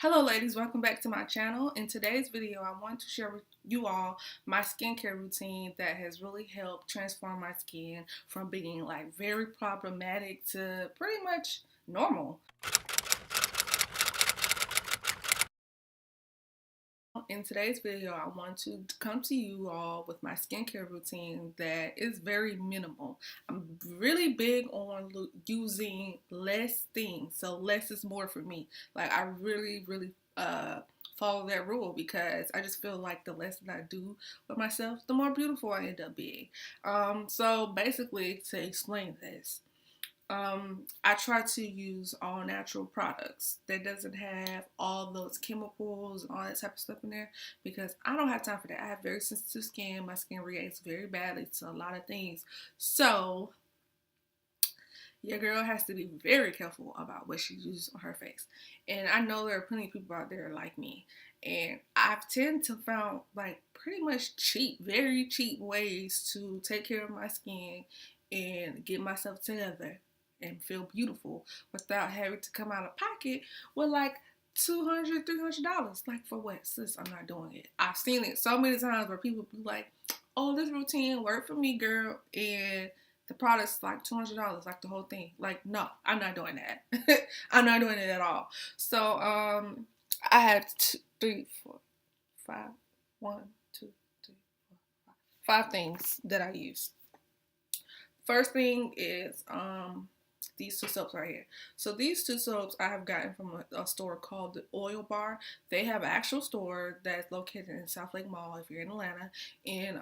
Hello ladies, welcome back to my channel. In today's video, I want to share with you all my skincare routine that has really helped transform my skin from being like very problematic to pretty much normal. In today's video, I want to come to you all with my skincare routine that is very minimal. I'm really big on using less things, so less is more for me. Like I really follow that rule because I just feel like the less that I do with myself, the more beautiful I end up being. So basically, to explain this. I try to use all natural products that doesn't have all those chemicals and all that type of stuff in there because I don't have time for that. I have very sensitive skin. My skin reacts very badly to a lot of things. So your girl has to be very careful about what she uses on her face. And I know there are plenty of people out there like me. And I've tend to found like pretty much cheap, very cheap ways to take care of my skin and get myself together and feel beautiful without having to come out of pocket with like $200, $300. Like for what? Sis, I'm not doing it. I've seen it so many times where people be like, oh, this routine worked for me, girl. And the product's like $200, like the whole thing. Like, no, I'm not doing that. I'm not doing it at all. So, I had three, four, five, one, two, three, four, five things that I use. First thing is these two soaps right here. So these two soaps I have gotten from a store called the Oil Bar. They have an actual store that's located in South Lake Mall if you're in Atlanta, and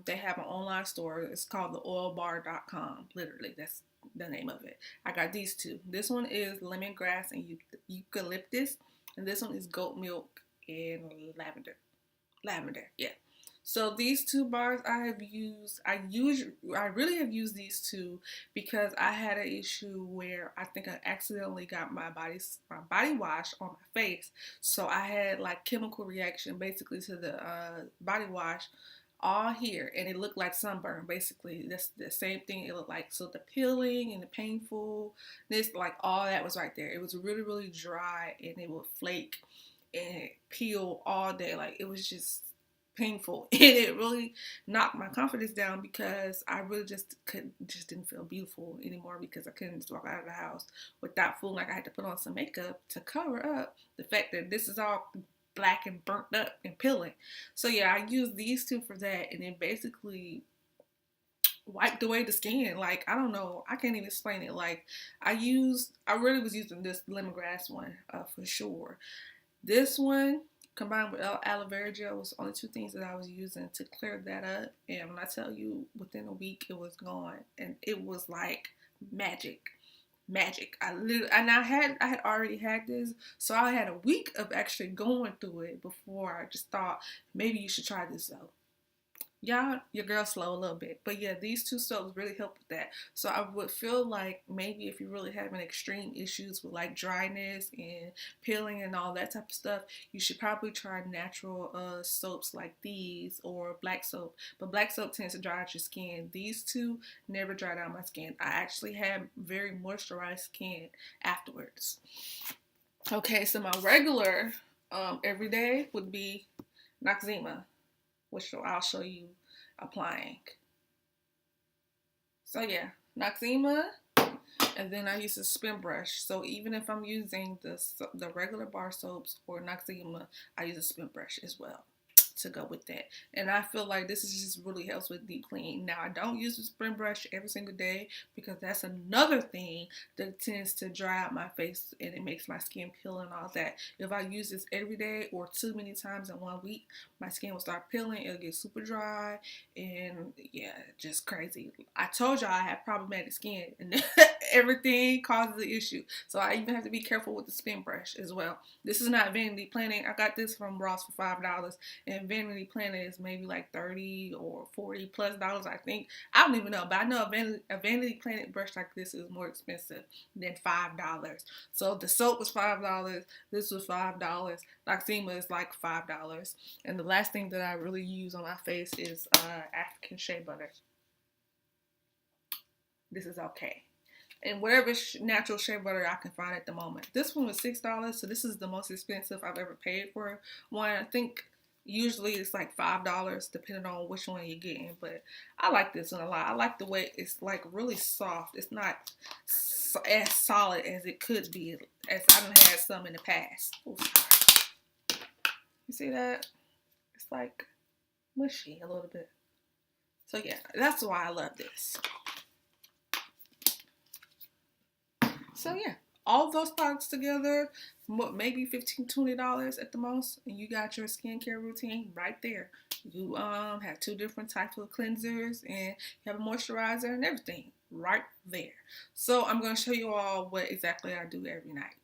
they have an online store. It's called theoilbar.com. Literally, that's the name of it. I got these two. This one is lemongrass and eucalyptus, and this one is goat milk and lavender. Lavender, yeah. So these two bars I really have used these two because I had an issue where I think I accidentally got my body wash on my face. So I had like chemical reaction basically to the body wash all here, and it looked like sunburn. Basically, that's the same thing it looked like. So the peeling and the painfulness, like all that was right there. It was really dry, and it would flake and peel all day. Like it was just painful, and it really knocked my confidence down because I really just didn't feel beautiful anymore because I couldn't just walk out of the house without feeling like I had to put on some makeup to cover up the fact that this is all black and burnt up and peeling. So yeah, I used these two for that, and it basically wiped away the skin. Like I don't know, I can't even explain it. Like I really was using this lemongrass one for sure. This one combined with aloe vera gel was only two things that I was using to clear that up. And when I tell you, within a week it was gone, and it was like magic, magic. I had already had this, so I had a week of actually going through it before I just thought maybe you should try this out. Y'all, your girl slow a little bit. But yeah, these two soaps really help with that. So I would feel like maybe if you're really having extreme issues with like dryness and peeling and all that type of stuff, you should probably try natural soaps like these or black soap. But black soap tends to dry out your skin. These two never dried out my skin. I actually had very moisturized skin afterwards. Okay, so my regular everyday would be Noxzema, which I'll show you applying. So yeah, Noxzema, and then I use a spin brush. So even if I'm using the regular bar soaps or Noxzema, I use a spin brush as well to go with that. And I feel like this is just really helps with deep clean. Now I don't use the spin brush every single day because that's another thing that tends to dry out my face and it makes my skin peel and all that. If I use this every day or too many times in 1 week, my skin will start peeling, it'll get super dry, and yeah, just crazy. I told y'all I have problematic skin and everything causes the issue. So I even have to be careful with the spin brush as well. This is not Vanity Planet. I got this from Ross for $5, and Vanity Planet is maybe like 30 or 40 plus dollars, I think. I don't even know, but I know a Vanity Planet brush like this is more expensive than $5. So the soap was $5, this was $5. Noxzema is like $5. And the last thing that I really use on my face is African shea butter. This is okay. and whatever natural shea butter I can find at the moment. This one was $6, so this is the most expensive I've ever paid for one. I think usually it's like $5 depending on which one you're getting, but I like this one a lot. I like the way it's like really soft. It's not as solid as it could be, as I done had some in the past. Oh, sorry. You see that? It's like mushy a little bit. So yeah, that's why I love this. So yeah, all those products together, maybe $15-$20 at the most, and you got your skincare routine right there. You have 2 different types of cleansers, and you have a moisturizer and everything right there. So I'm going to show you all what exactly I do every night.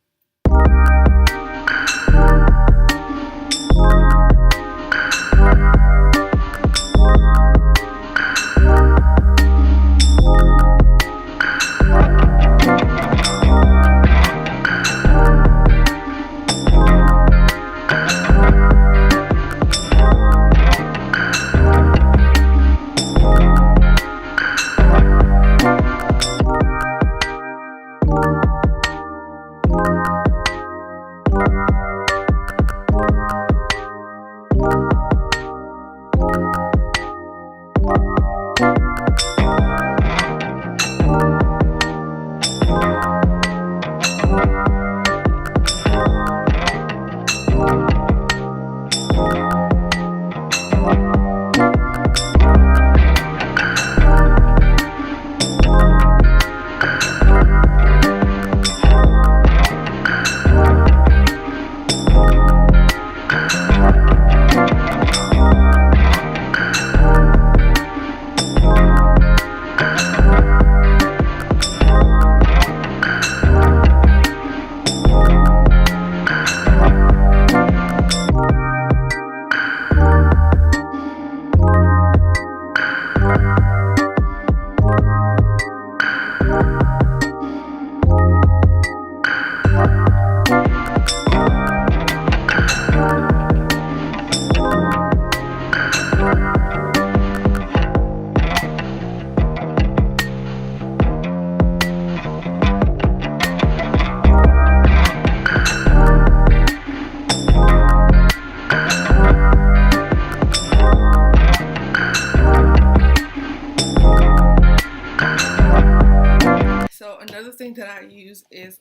So another thing that I use is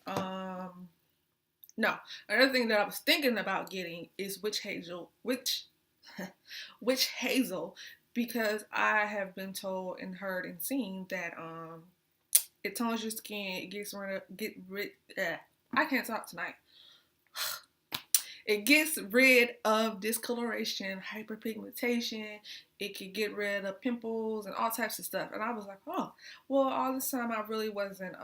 no, another thing that I was thinking about getting is witch hazel, because I have been told and heard and seen that it tones your skin, it get rid. I can't talk tonight. It gets rid of discoloration, hyperpigmentation. It can get rid of pimples and all types of stuff. And I was like, oh, well, all this time I really wasn't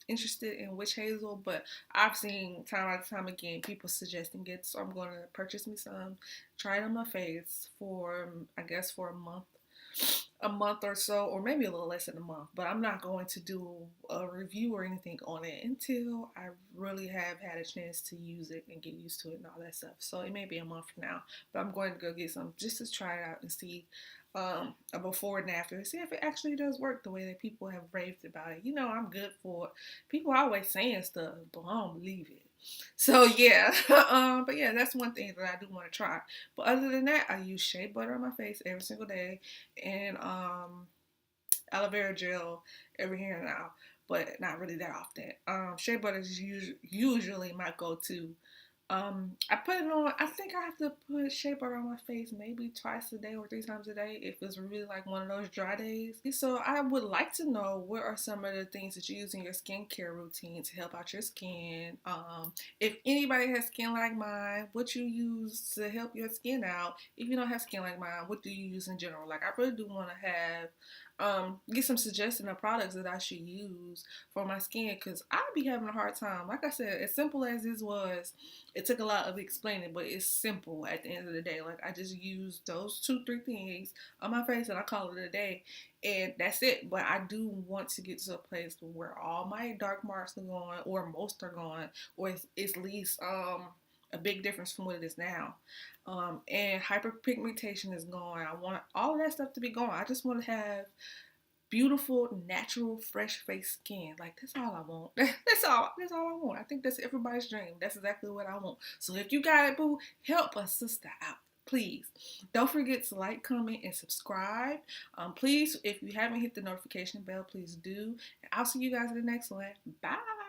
interested in witch hazel, but I've seen time after time again people suggesting it, so I'm going to purchase me some, try it on my face for, I guess, for a month or so, or maybe a little less than a month. But I'm not going to do a review or anything on it until I really have had a chance to use it and get used to it and all that stuff. So it may be a month from now, but I'm going to go get some just to try it out and see a before and after, see if it actually does work the way that people have raved about it. You know, I'm good for it. People are always saying stuff, but I don't believe it. So yeah, but yeah, that's one thing that I do want to try. But other than that, I use shea butter on my face every single day, and aloe vera gel every here and now, but not really that often. Shea butter is usually my go-to. I put it on. I think I have to put shea butter on my face maybe twice a day or 3 times a day if it's really like one of those dry days. So I would like to know what are some of the things that you use in your skincare routine to help out your skin. If anybody has skin like mine, what you use to help your skin out. If you don't have skin like mine, what do you use in general? Like, I really do want to have get some suggestion of products that I should use for my skin, because I be having a hard time. Like I said, as simple as this was, it took a lot of explaining, but it's simple at the end of the day. Like, I just use those 2-3 things on my face and I call it a day, and that's it. But I do want to get to a place where all my dark marks are gone, or most are gone, or it's at least a big difference from what it is now. And hyperpigmentation is gone. I want all of that stuff to be gone. I just want to have beautiful, natural, fresh face skin. Like, that's all I want. That's all I want. I think that's everybody's dream. That's exactly what I want. So if you got it, boo, help a sister out. Please don't forget to like, comment, and subscribe. Please, if you haven't hit the notification bell, please do. And I'll see you guys in the next one. Bye.